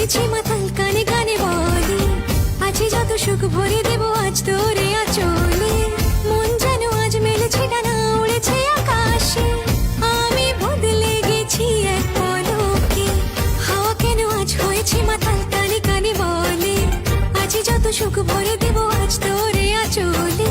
হয়েছি মাতাল, কানে কানে বলে আছে যত সুখ ভরে দেব আজ তোরে আঁচলে। মন যেন আজ মেলেছে ডানা, উড়েছে আকাশে, আমি বদলে গেছি এক পলকে। হাওয়া কেন আজ হয়েছে মাতাল, কানে কানে বলে আছে যত সুখ ভরে দেব আজ তোরে আঁচলে।